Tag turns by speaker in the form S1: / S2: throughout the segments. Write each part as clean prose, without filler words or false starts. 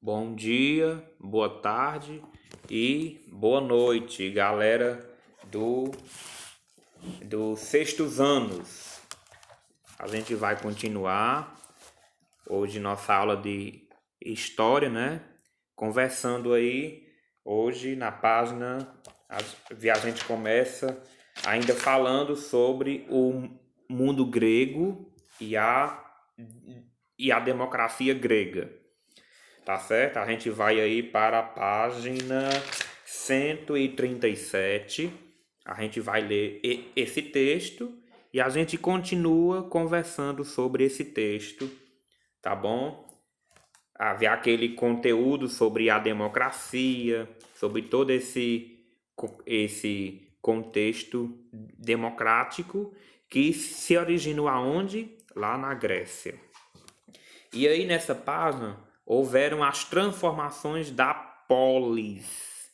S1: Bom dia, boa tarde e boa noite, galera do, dos sextos anos. A gente vai continuar hoje nossa aula de história, né? Conversando aí hoje na página, a gente começa ainda falando sobre o mundo grego e a democracia grega. Tá certo? A gente vai aí para a página 137. A gente vai ler esse texto e a gente continua conversando sobre esse texto, tá bom? Havia aquele conteúdo sobre a democracia, sobre todo esse contexto democrático que se originou aonde? Lá na Grécia. E aí nessa página houveram as transformações da polis.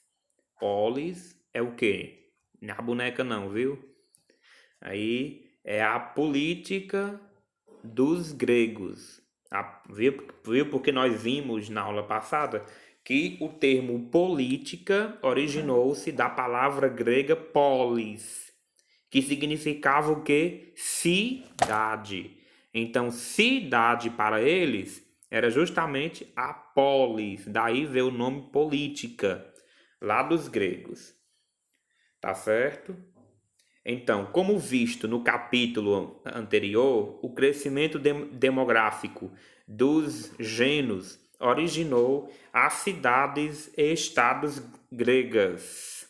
S1: Polis é o quê? Não é a boneca não, viu? Aí é a política dos gregos. Viu? Porque nós vimos na aula passada que o termo política originou-se da palavra grega polis, que significava o quê? Cidade. Então, cidade para eles era justamente a polis. Daí veio o nome política, lá dos gregos. Tá certo? Então, como visto no capítulo anterior, o crescimento demográfico dos gênios originou as cidades e estados gregas.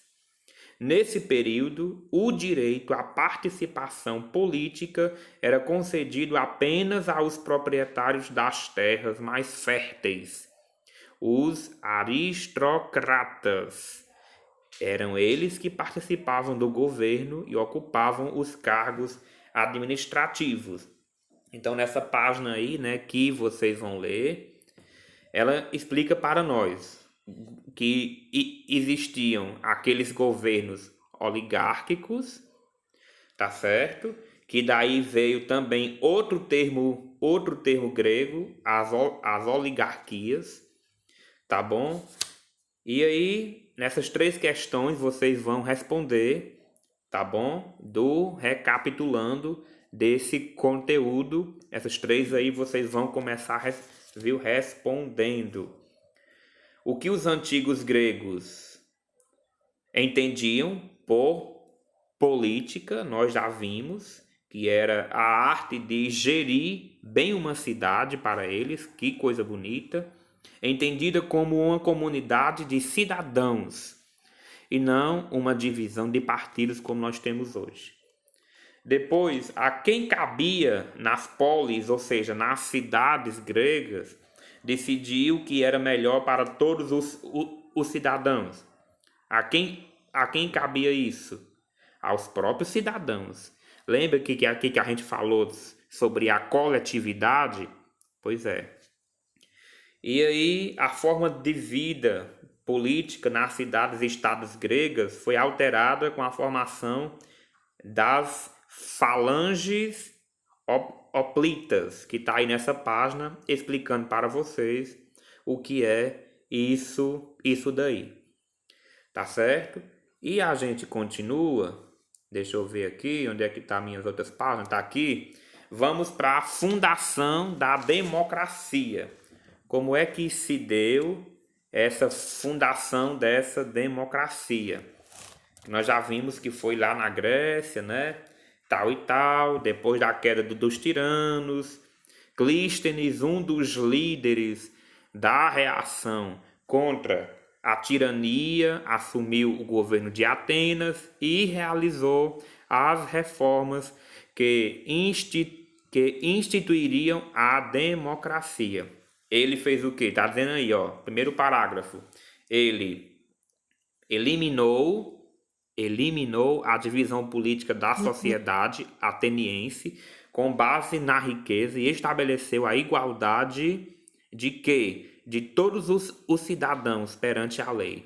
S1: Nesse período, o direito à participação política era concedido apenas aos proprietários das terras mais férteis, os aristocratas. Eram eles que participavam do governo e ocupavam os cargos administrativos. Então, nessa página aí, né, que vocês vão ler, ela explica para nós que existiam aqueles governos oligárquicos, tá certo? Que daí veio também outro termo grego, as oligarquias, tá bom? E aí, nessas três questões vocês vão responder, tá bom? Recapitulando desse conteúdo, essas três aí vocês vão começar respondendo. O que os antigos gregos entendiam por política, nós já vimos, que era a arte de gerir bem uma cidade para eles, que coisa bonita, entendida como uma comunidade de cidadãos e não uma divisão de partidos como nós temos hoje. Depois, a quem cabia nas polis, ou seja, nas cidades gregas, decidir o que era melhor para todos os cidadãos. A quem cabia isso? Aos próprios cidadãos. Lembra que aqui que a gente falou sobre a coletividade? Pois é. E aí a forma de vida política nas cidades e estados gregas foi alterada com a formação das falanges hoplitas, que está aí nessa página explicando para vocês o que é isso daí. Tá certo? E a gente continua. Deixa eu ver aqui, onde é que tá minhas outras páginas? Tá aqui. Vamos para a fundação da democracia. Como é que se deu essa fundação dessa democracia? Nós já vimos que foi lá na Grécia, né? Tal e tal, depois da queda dos tiranos. Clístenes, um dos líderes da reação contra a tirania, assumiu o governo de Atenas e realizou as reformas que instituiriam a democracia. Ele fez o quê? Está dizendo aí, ó, primeiro parágrafo. Ele eliminou a divisão política da sociedade ateniense com base na riqueza e estabeleceu a igualdade de quê? De todos os cidadãos perante a lei.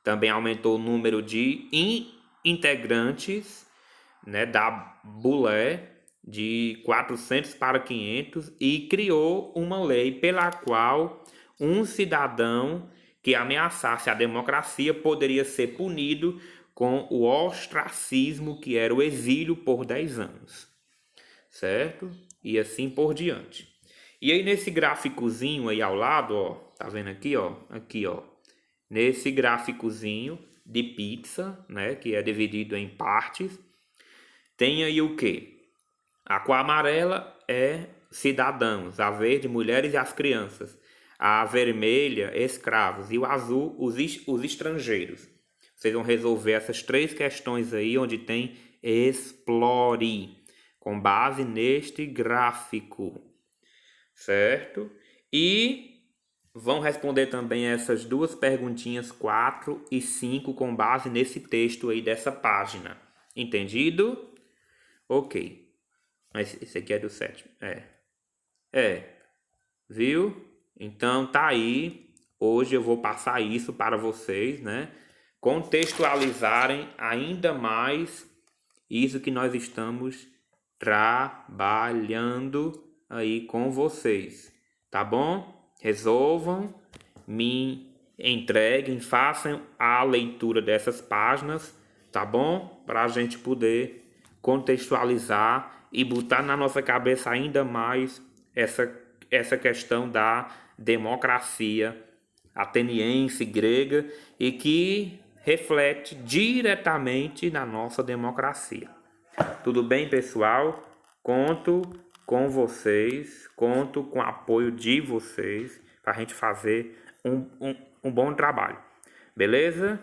S1: Também aumentou o número de integrantes, né, da bulé de 400 para 500 e criou uma lei pela qual um cidadão que ameaçasse a democracia poderia ser punido com o ostracismo, que era o exílio por 10 anos, certo? E assim por diante. E aí nesse gráficozinho aí ao lado, ó, tá vendo aqui, ó? Aqui, ó. Nesse gráficozinho de pizza, né, que é dividido em partes, tem aí o quê? A cor amarela é cidadãos, a verde, mulheres e as crianças. A vermelha, escravos. E o azul, os estrangeiros. Vocês vão resolver essas 3 questões aí, onde tem explore, com base neste gráfico, certo? E vão responder também essas 2 perguntinhas 4 e 5 com base nesse texto aí dessa página. Entendido? Ok. Mas esse aqui é do 7º. Viu? Então tá aí. Hoje eu vou passar isso para vocês, né? Contextualizarem ainda mais isso que nós estamos trabalhando aí com vocês. Tá bom? Resolvam, me entreguem, façam a leitura dessas páginas, tá bom? Para a gente poder contextualizar e botar na nossa cabeça ainda mais essa questão da democracia ateniense, grega, e que reflete diretamente na nossa democracia. Tudo bem, pessoal? Conto com vocês, conto com o apoio de vocês para a gente fazer um bom trabalho. Beleza?